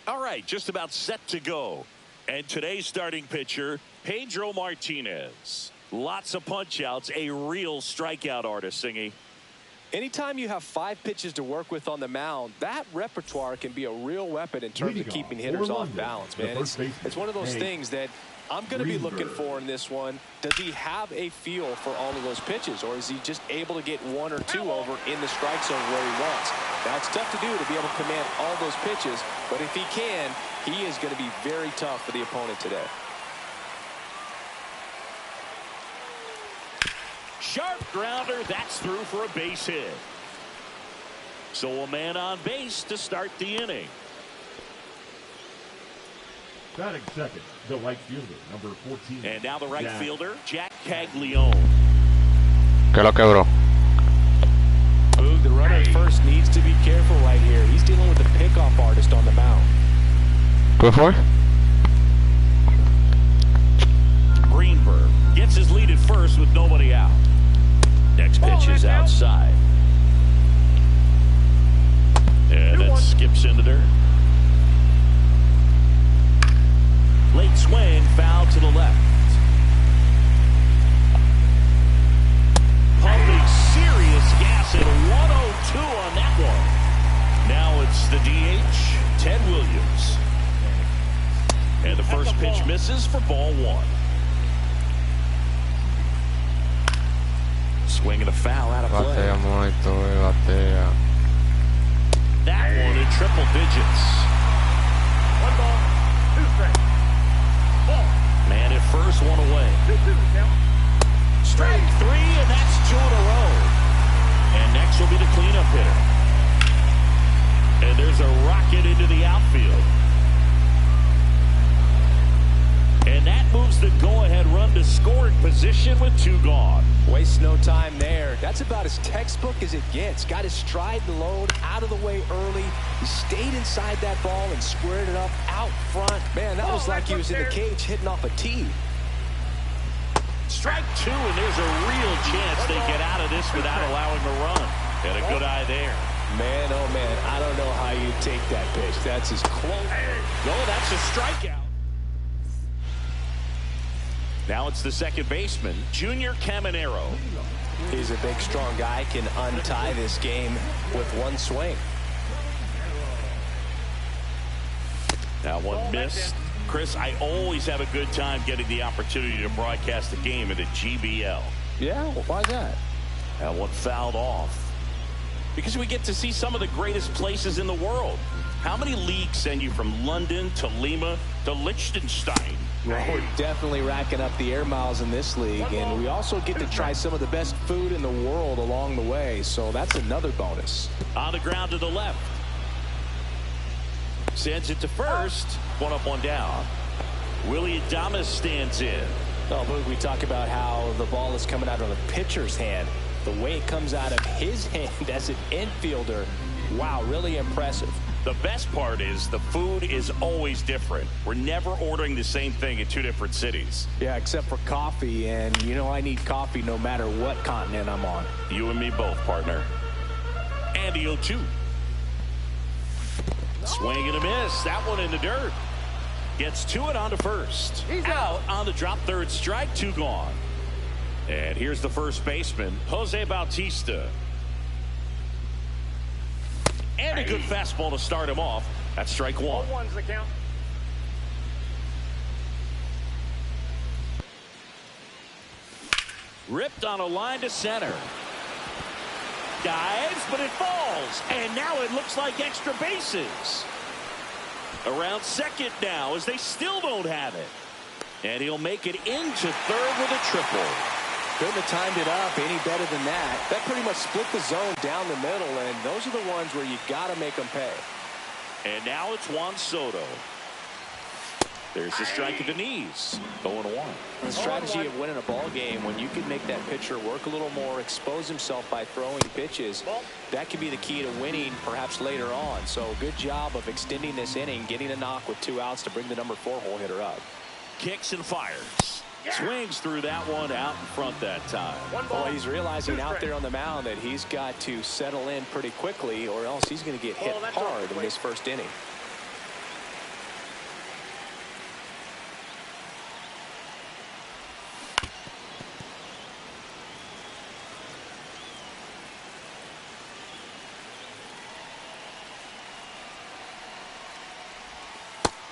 All right, just about set to go. And today's starting pitcher, Pedro Martinez. Lots of punch-outs, a real strikeout artist, Singy. Anytime you have 5 pitches to work with on the mound, that repertoire can be a real weapon in terms of keeping hitters off balance, man. It's one of those things that I'm going to be looking for in this one. Does he have a feel for all of those pitches, or is he just able to get 1 or 2 over in the strike zone where he wants? Now, it's tough to do to be able to command all those pitches, but if he can, he is going to be very tough for the opponent today. Sharp grounder, that's through for a base hit. So a man on base to start the inning. Batting second, the right fielder, number 14. And now the right fielder, Jack Caglione. Que lo quebró. Boog, the runner at first needs to be careful right here. He's dealing with the pickoff artist on the mound. ¿Qué fue? Greenberg gets his lead at first with nobody out. Next pitch is outside. And it skips into dirt. Late swing, foul to the left. Pumping serious gas at 102 on that one. Now it's the DH, Ted Williams. And the first pitch misses for ball 1. Swing and a foul out of play. That one in triple digits. 1 ball, 2 strikes. Ball. Man at first, 1 away. 2-2 count. Strike 3, and that's 2 in a row. And next will be the cleanup hitter. And there's a rocket into the outfield. And that moves the go-ahead run to scoring position with 2 gone. Wastes no time there. That's about as textbook as it gets. Got his stride and load out of the way early. He stayed inside that ball and squared it up out front. Man, that was like he was in the cage hitting off a tee. Strike 2, and there's a real chance they get out of this without allowing a run. And a good eye there. Man, oh man, I don't know how you take that pitch. That's as close. No, that's a strikeout. Now it's the second baseman, Junior Caminero. He's a big, strong guy, can untie this game with 1 swing. Now one missed. Chris, I always have a good time getting the opportunity to broadcast a game in the GBL. Yeah, well, why's that? That one fouled off. Because we get to see some of the greatest places in the world. How many leagues send you from London to Lima to Liechtenstein? Well, we're definitely racking up the air miles in this league, and we also get to try some of the best food in the world along the way, so that's another bonus. On the ground to the left. Sends it to first. 1 up, 1 down. Willie Adames stands in. Oh, Boog, we talk about how the ball is coming out of the pitcher's hand. The way it comes out of his hand as an infielder, wow, really impressive. The best part is the food is always different. We're never ordering the same thing in 2 different cities. Yeah, except for coffee, and you know I need coffee no matter what continent I'm on. You and me both, partner. And the 0-2. Swing and a miss. That one in the dirt. Gets to it on to first. He's out on the drop, 3rd strike, 2 gone. And here's the first baseman, Jose Bautista. And a good fastball to start him off. That's strike 1. 1's the count. Ripped on a line to center. Dives, but it falls. And now it looks like extra bases. Around second now as they still don't have it. And he'll make it into 3rd with a triple. Couldn't have timed it up any better than that. That pretty much split the zone down the middle, and those are the ones where you got to make them pay. And now it's Juan Soto. There's the strike at the knees. 0-1. The strategy of winning a ball game, when you can make that pitcher work a little more, expose himself by throwing pitches, that could be the key to winning perhaps later on. So good job of extending this inning, getting a knock with 2 outs to bring the number 4 hole hitter up. Kicks and fires. Swings through that one out in front that time. Well, he's realizing out there on the mound that he's got to settle in pretty quickly, or else he's going to get hit hard in this first inning.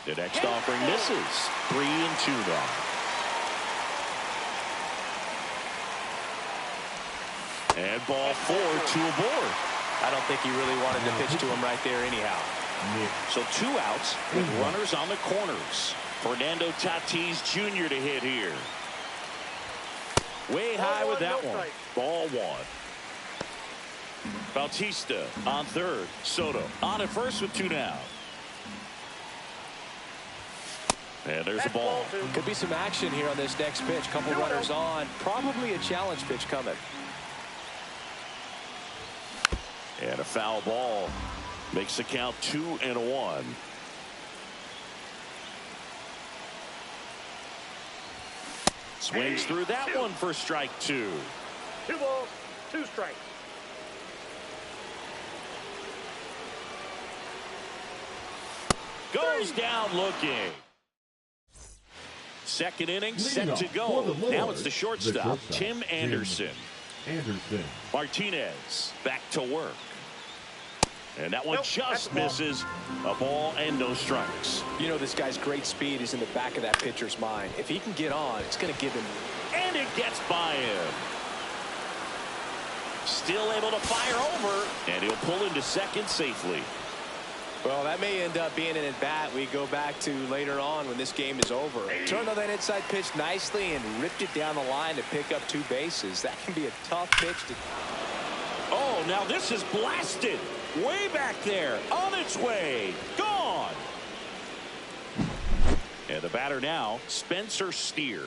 The next offering misses. 3-2 now. And ball 4, 2 aboard. I don't think he really wanted to pitch to him right there anyhow. So 2 outs with runners on the corners. Fernando Tatis Jr. to hit here. Way high with that one. Ball 1. Bautista on third. Soto on at first with 2 down. And there's a ball. Could be some action here on this next pitch. Couple runners on. Probably a challenge pitch coming. And a foul ball. Makes the count 2-1. Swings through that one for strike 2. 2 balls, 2 strikes. Goes down looking. Second inning set to go. Now it's the shortstop, Tim Anderson. Martinez back to work. And that one just misses. A ball and no strikes. You know, this guy's great speed is in the back of that pitcher's mind. If he can get on, it's going to give him. And it gets by him. Still able to fire over. And he'll pull into second safely. Well, that may end up being an at-bat we go back to later on when this game is over. Turned on that inside pitch nicely and ripped it down the line to pick up 2 bases. That can be a tough pitch to. Oh, now this is blasted. Way back there. On its way. Gone. And the batter now, Spencer Steer.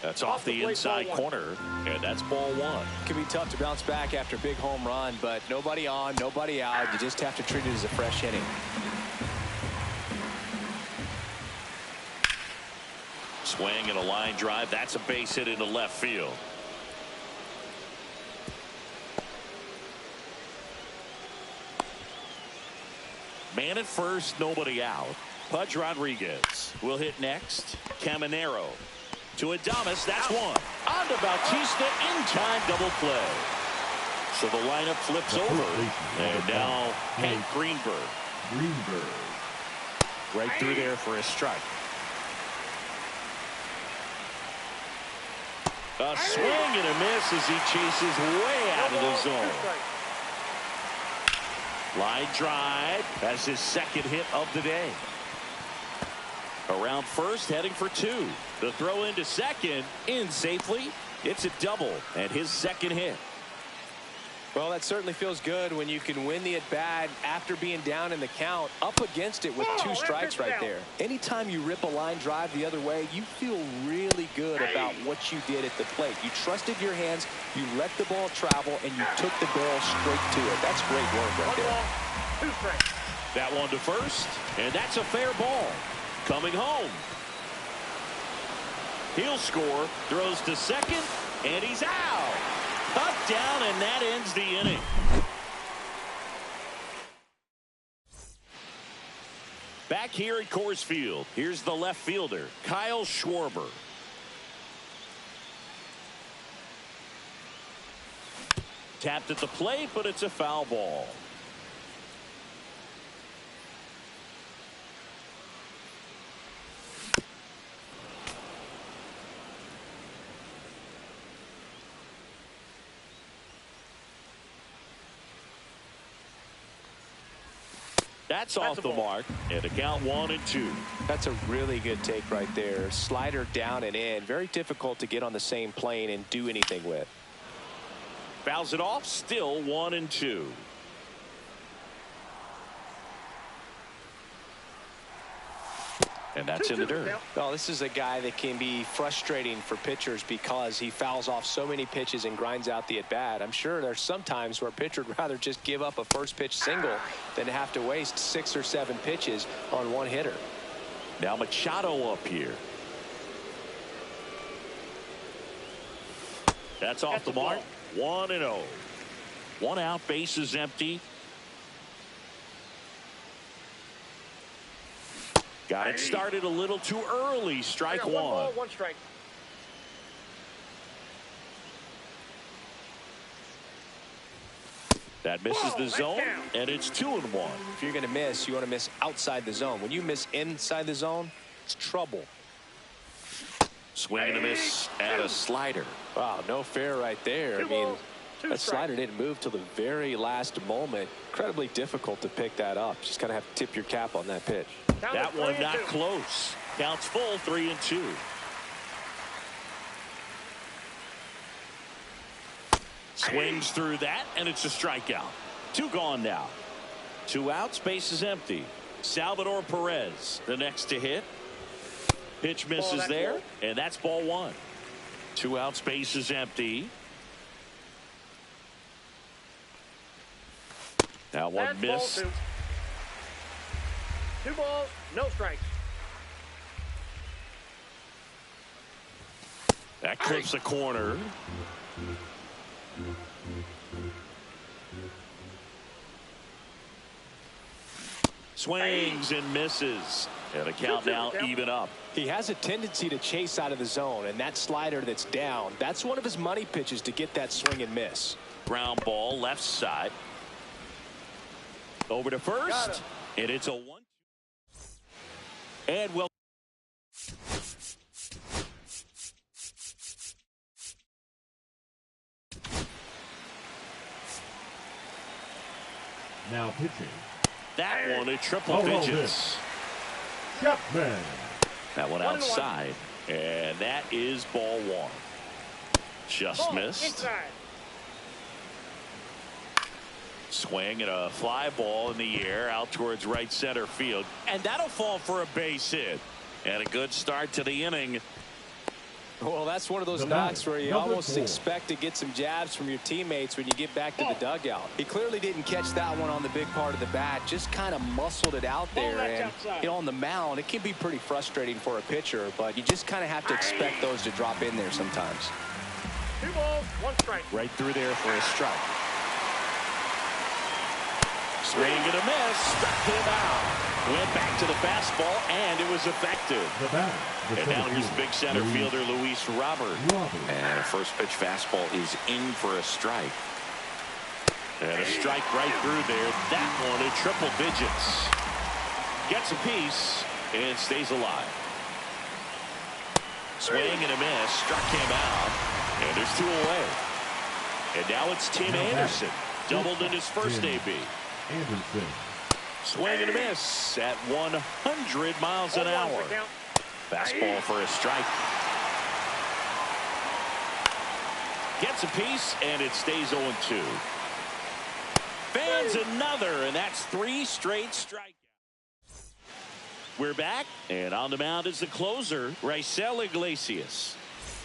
That's off the inside corner, and that's ball 1. Can be tough to bounce back after a big home run, but nobody on, nobody out. You just have to treat it as a fresh inning. Swing and a line drive. That's a base hit into left field. Man at first, nobody out. Pudge Rodriguez will hit next. Caminero to Adames. That's one. On to Bautista. In time double play. So the lineup flips over. And now Hank Greenberg. Right through there for a strike. A swing and a miss as he chases way out of the zone. Line drive. That's his second hit of the day. Around first, heading for 2. The throw into second, in safely. It's a double, and his second hit. Well, that certainly feels good when you can win the at-bat after being down in the count, up against it with 2 strikes right there. Anytime you rip a line drive the other way, you feel really good about what you did at the plate. You trusted your hands, you let the ball travel, and you took the barrel straight to it. That's great work right there. 2 strikes. That one to first, and that's a fair ball. Coming home. He'll score, throws to second, and he's out. Cut down, and that ends the inning. Back here at Coors Field, here's the left fielder, Kyle Schwarber. Tapped at the plate, but it's a foul ball. That's off the mark, and a count 1-2. That's a really good take right there. Slider down and in. Very difficult to get on the same plane and do anything with. Fouls it off, still 1-2. And that's in the dirt. Well, this is a guy that can be frustrating for pitchers because he fouls off so many pitches and grinds out the at-bat. I'm sure there's some times where a pitcher would rather just give up a first pitch single than to have to waste 6 or 7 pitches on one hitter. Now Machado up here. That's off the mark. 1-0. 1 out, base is empty. Got it started a little too early. Strike 1. 1 ball, 1 strike. That misses the zone, and it's 2-1. If you're going to miss, you want to miss outside the zone. When you miss inside the zone, it's trouble. Swing and a miss at a slider. Wow, no fair right there. I mean, that slider didn't move till the very last moment. Incredibly difficult to pick that up. Just kind of have to tip your cap on that pitch. That one not close. Counts full, 3-2. Swings through that, and it's a strikeout. 2 gone now. 2 outs, base is empty. Salvador Perez, the next to hit. Pitch misses there, and that's ball 1. 2 outs, base is empty. Now one missed. 2 balls, no strikes. That clips the corner. Swings and misses. And a count now even up. He has a tendency to chase out of the zone, and that slider that's down, that's one of his money pitches to get that swing and miss. Ground ball left side. Over to first. And it's a 1. And well. Now pitching. That one at triple digits. Chapman. That one outside. And that is ball 1. Just missed. Inside. Swing and a fly ball in the air out towards right center field. And that'll fall for a base hit. And a good start to the inning. Well, that's one of those knocks where you almost expect to get some jabs from your teammates when you get back to the dugout. He clearly didn't catch that one on the big part of the bat, just kind of muscled it out there. And, you know, on the mound, it can be pretty frustrating for a pitcher, but you just kind of have to expect those to drop in there sometimes. 2 balls, 1 strike. Right through there for a strike. Swing and a miss. Struck him out. Went back to the fastball, and it was effective. And now here's big center fielder Luis Robert. And a first pitch fastball is in for a strike. And a strike right through there. That one at triple digits. Gets a piece and stays alive. Swing and a miss. Struck him out. And there's 2 away. And now it's Tim Anderson. Doubled in his first AB. Anderson. Swing and a miss at 100 miles an hour. Fastball for a strike. Gets a piece, and it stays 0-2. Fans another, and that's 3 straight strikeouts. We're back, and on the mound is the closer, Raisel Iglesias.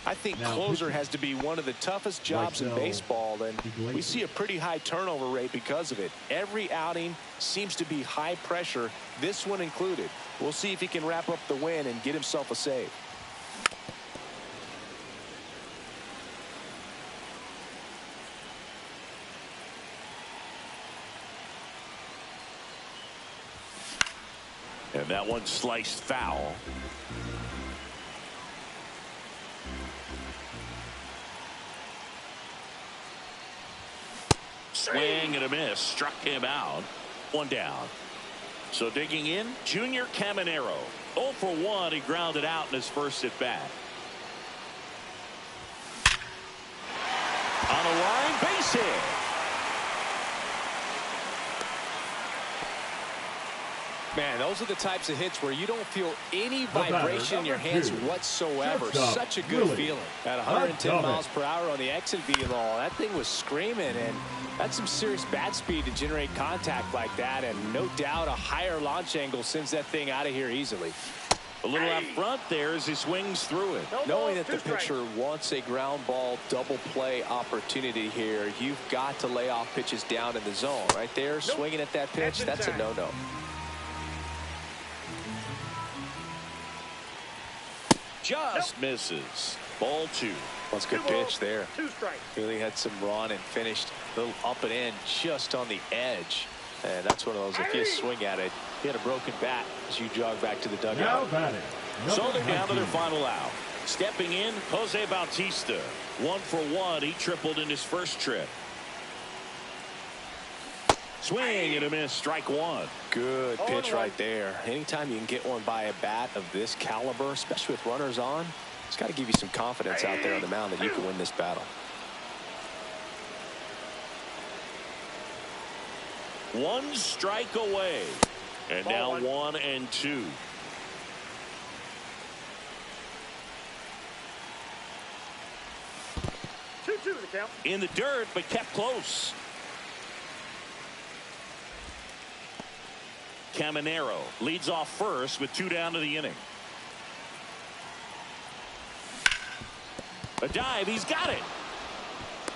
I think closer has to be one of the toughest jobs in baseball, and we see a pretty high turnover rate because of it. Every outing seems to be high pressure, this one included. We'll see if he can wrap up the win and get himself a save. And that one sliced foul. Swing and a miss. Struck him out. 1 down. So digging in, Junior Caminero. 0 for 1. He grounded out in his first at bat. On a line, base hit. Man, those are the types of hits where you don't feel any vibration in your hands whatsoever. Such a good feeling. At 110 miles per hour on the exit velo, that thing was screaming, and that's some serious bat speed to generate contact like that, and no doubt a higher launch angle sends that thing out of here easily. A little out front there as he swings through it. Knowing that the pitcher wants a ground ball double play opportunity here, you've got to lay off pitches down in the zone. Right there, swinging at that pitch, that's a no-no. Just misses. Ball 2. That's a good pitch there. 2 strikes. Really had some run and finished a little up and in just on the edge. And that's one of those, if you swing at it, you had a broken bat as you jog back to the dugout. So they're down to their final out. Stepping in, Jose Bautista. 1 for 1. He tripled in his first trip. Swing and a miss. Strike one. Good pitch right there. Anytime you can get one by a bat of this caliber, especially with runners on, it's got to give you some confidence out there on the mound that you can win this battle. One strike away. And now 1-2. The count. In the dirt, but kept close. Caminero leads off first with 2 down to the inning. A dive, he's got it.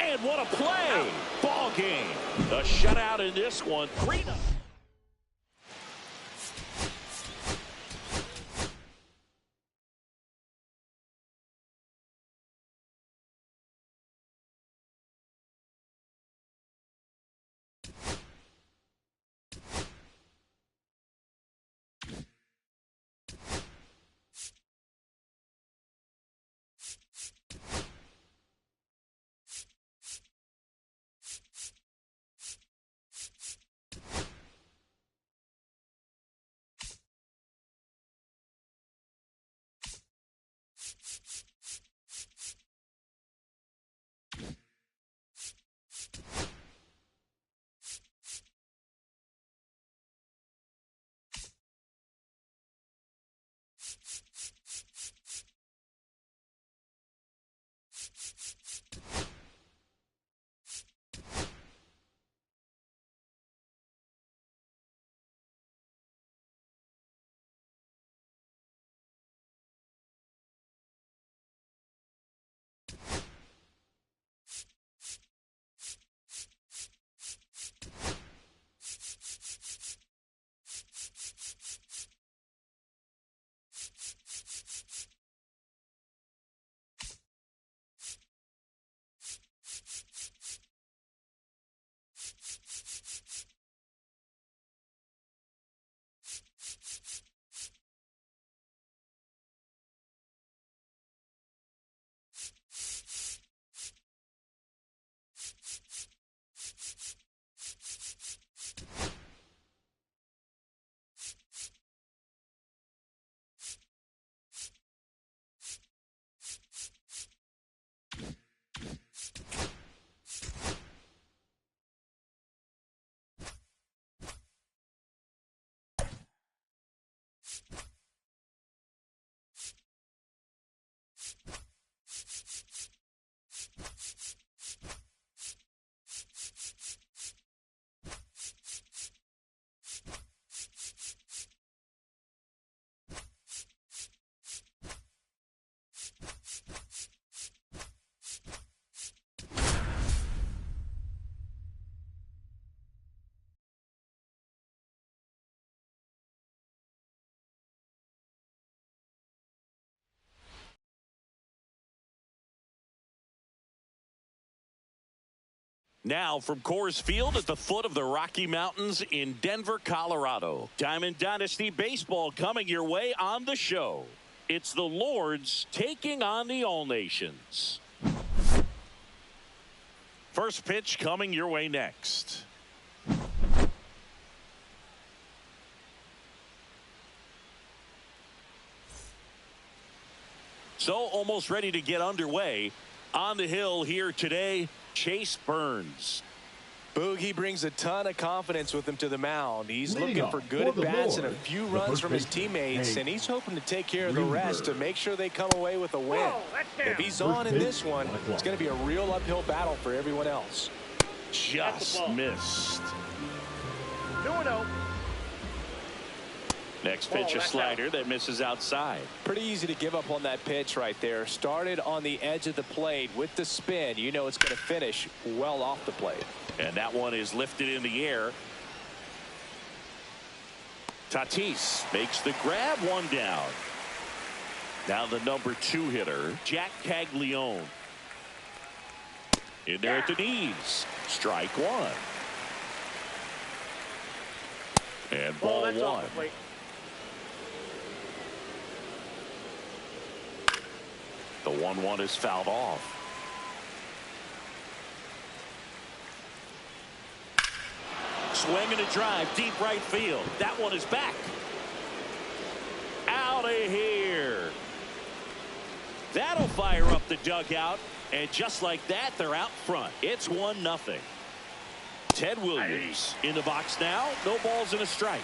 And what a play. Ball game. The shutout in this one. 3-0. Now from Coors Field at the foot of the Rocky Mountains in Denver, Colorado. Diamond Dynasty Baseball coming your way on the show. It's the Lords taking on the All Nations. First pitch coming your way next. So almost ready to get underway. On the hill here today, Chase Burns. Boogie brings a ton of confidence with him to the mound. He's looking for good at-bats and a few runs from his teammates, and he's hoping to take care of the rest to make sure they come away with a win. If he's on in this one, it's going to be a real uphill battle for everyone else. Just missed. 2-0. Next pitch, a slider that misses outside. Pretty easy to give up on that pitch right there. Started on the edge of the plate with the spin. You know it's going to finish well off the plate. And that one is lifted in the air. Tatis makes the grab, one down. Now the number 2 hitter, Jack Caglione. In there at the knees. Strike one. And ball one. The 1-1 is fouled off. Swing and a drive, deep right field. That one is back. Out of here. That'll fire up the dugout. And just like that, they're out front. It's 1-0. Ted Williams in the box now. No balls and a strike.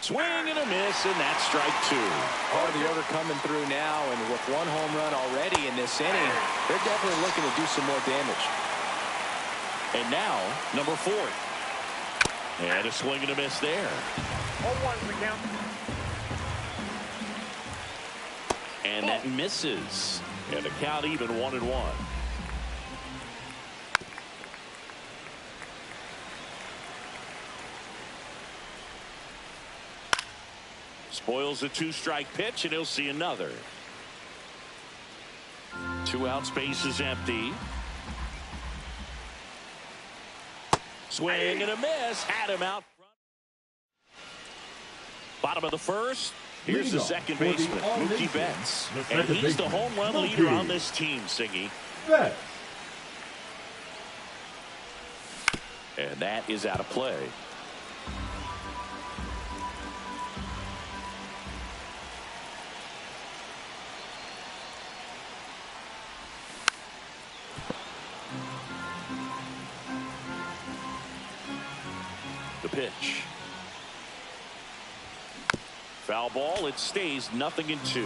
Swing and a miss, and that's strike 2. Oh, the order coming through now, and with 1 home run already in this inning, they're definitely looking to do some more damage. And now, number 4. And a swing and a miss there. 0-1 the count. And that misses. And the count even 1-1. Spoils the 2-strike pitch, and he'll see another. 2 outs, base is empty. Swing and a miss. Had him out front. Bottom of the first. Here's the second baseman, Mookie Betts. And he's the home run leader on this team, Singy. And that is out of play. The pitch. Foul ball. It stays 0-2.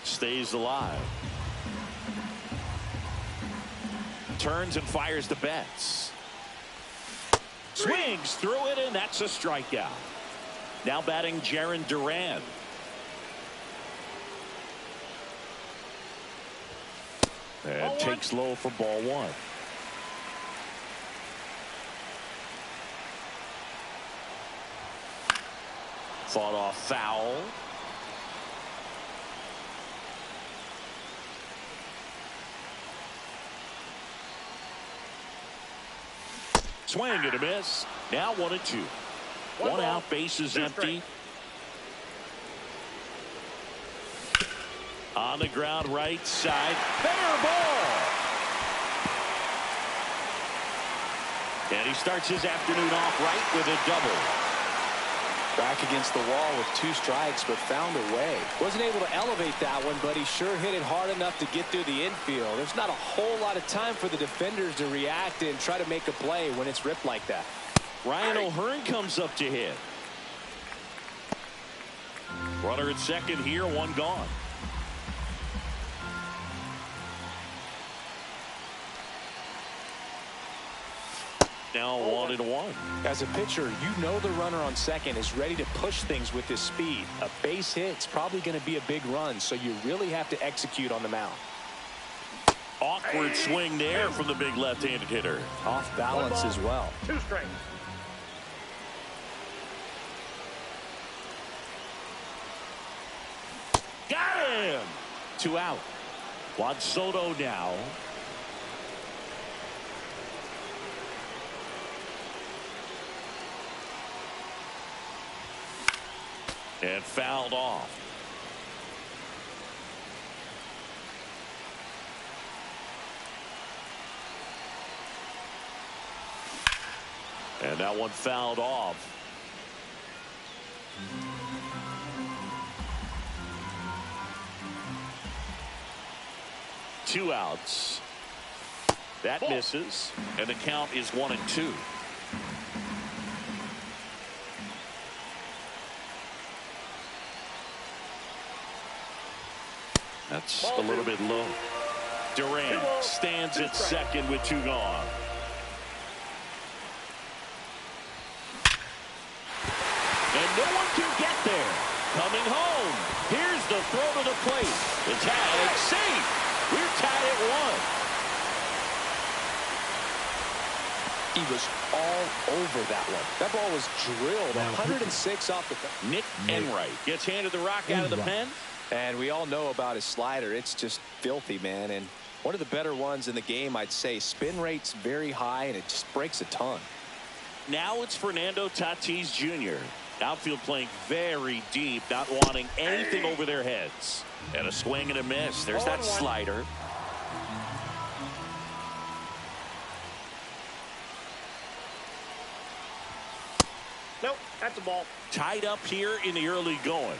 Stays alive. Turns and fires the Betts. Swings through it, and that's a strikeout. Now batting Jarren Duran. And takes low for ball 1. Fought off foul. Swing and a miss. Now 1-2. 1 out, base is empty. On the ground, right side. Fair ball. And he starts his afternoon off right with a double. Back against the wall with 2 strikes, but found a way. Wasn't able to elevate that one, but he sure hit it hard enough to get through the infield. There's not a whole lot of time for the defenders to react and try to make a play when it's ripped like that. Ryan O'Hearn comes up to hit. Runner at second here, 1 gone. Now 1-1. As a pitcher, you know the runner on second is ready to push things with his speed. A base hit's probably going to be a big run, so you really have to execute on the mound. Awkward swing there from the big left-handed hitter. Off balance as well. 2 strikes. Got him. 2 out. Juan Soto now. And fouled off. And that one fouled off. Two outs. That misses. And the count is 1-2. That's a little bit low. Duran stands at second with 2 gone. And no one can get there. Coming home. Here's the throw to the plate. The tag safe. We're tied at 1. He was all over that one. That ball was drilled. 106 off the. Nick Enright gets handed the rock out of the pen. And we all know about his slider. It's just filthy, man. And one of the better ones in the game, I'd say. Spin rate's very high, and it just breaks a ton. Now it's Fernando Tatis Jr. Outfield playing very deep, not wanting anything over their heads. And a swing and a miss. There's that slider. Nope, that's a ball. Tied up here in the early going.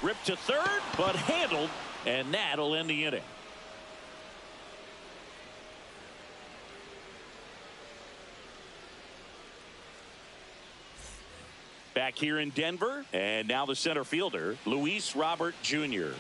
Ripped to third, but handled, and that'll end the inning. Back here in Denver, and now the center fielder, Luis Robert Jr.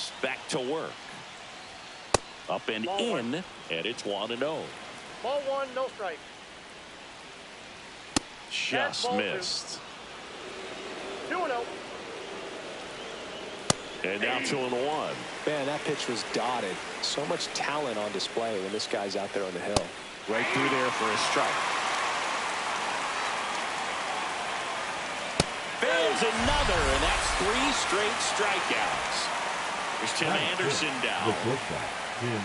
Rodriguez back to work. Up and Ball in, one. and it's 1-0. Ball one, no strike. Just ball missed. 2-0. And now 2-1. Man, that pitch was dotted. So much talent on display when this guy's out there on the hill. Right through there for a strike. Fails another, and that's 3 straight strikeouts. There's Tim Anderson down. The shortstop, Tim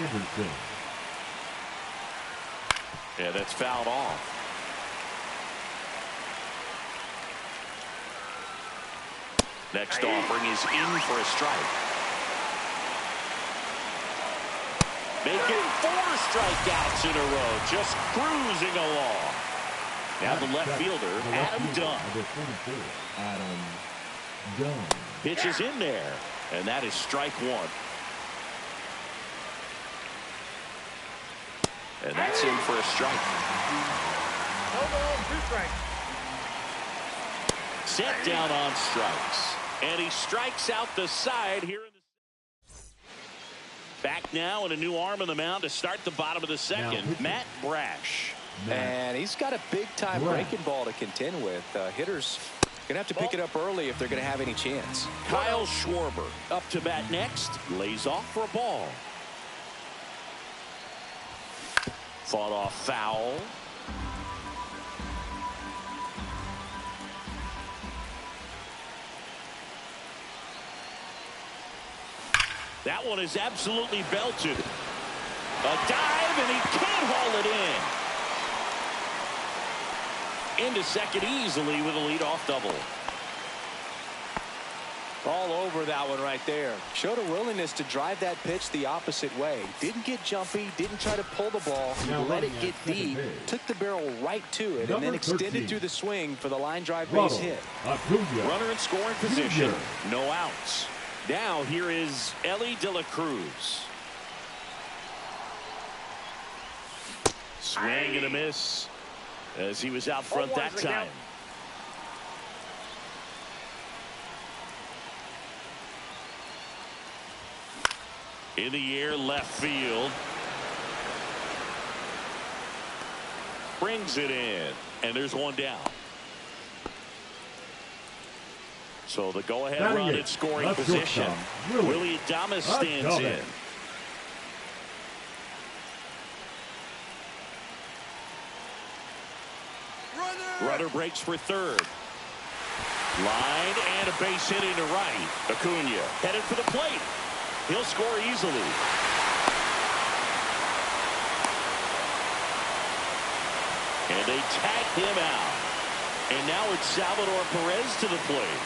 Anderson. Yeah, that's fouled off. Next offering is in for a strike. Making 4 strikeouts in a row, just cruising along. Now the left fielder, Adam Dunn. Number 24, Adam Dunn. Pitch is in there, and that is strike 1. And that's in for a strike. No ball, 2 strikes. Set down on strikes. And he strikes out the side here in the back now, and a new arm on the mound to start the bottom of the second. Matt Brash. And he's got a big-time breaking ball to contend with. Hitters going to have to pick it up early if they're going to have any chance. Kyle Schwarber up to bat next. Lays off for a ball. Fought off foul. That one is absolutely belted. A dive, and he can't haul it in. Into second easily with a leadoff double. All over that one right there. Showed a willingness to drive that pitch the opposite way. Didn't get jumpy, didn't try to pull the ball, let it get deep, took the barrel right to it, and then extended through the swing for the line drive base hit. Runner in scoring position. No outs. Now here is Ellie De La Cruz. Swing and a miss as he was out front that time. In the air, left field. Brings it in, and there's one down. So the go-ahead run in scoring position. Willie Adames stands in. Runner breaks for third. Line and a base hit into right. Acuna headed for the plate. He'll score easily. And they tag him out. And now it's Salvador Perez to the plate.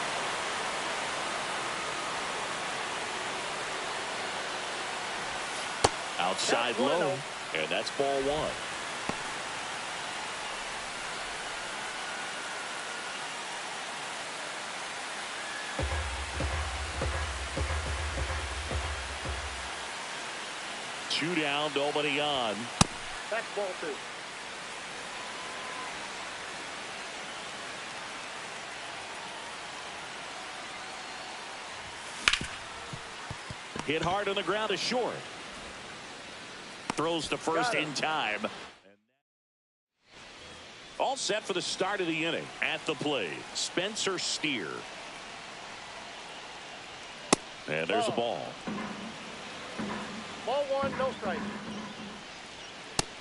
Outside low, and that's ball 1. Two down, nobody on. That's ball 2. Hit hard on the ground is short. Throws to first in time. All set for the start of the inning. At the plate, Spencer Steer. And there's a ball. Ball 1, no strike.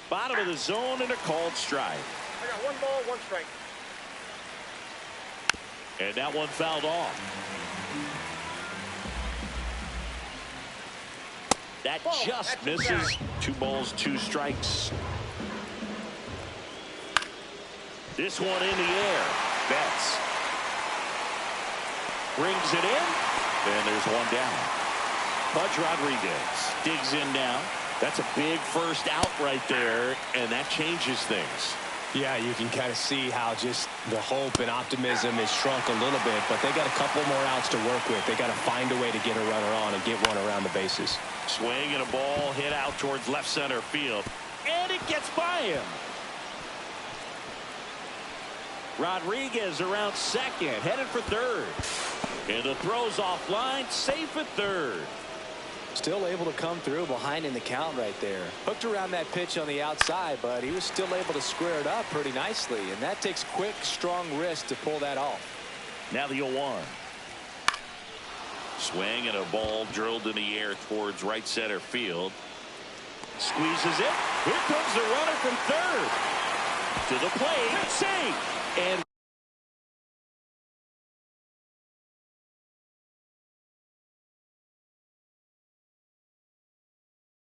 Bottom of the zone and a called strike. I got 1 ball, 1 strike. And that one fouled off. That just misses. 2 balls, 2 strikes. This one in the air. Betts brings it in, and there's one down. Pudge Rodriguez digs in now. That's a big first out right there, and that changes things. Yeah, you can kind of see how just the hope and optimism is shrunk a little bit, but they got a couple more outs to work with. They got to find a way to get a runner on and get one around the bases. Swing and a ball hit out towards left center field, and it gets by him. Rodriguez around second, headed for third. And the throw's offline, safe at third. Still able to come through behind in the count right there. Hooked around that pitch on the outside, but he was still able to square it up pretty nicely. And that takes quick, strong wrist to pull that off. Now the 0-1. Swing and a ball drilled in the air towards right center field. Squeezes it. Here comes the runner from third. To the plate. Safe. And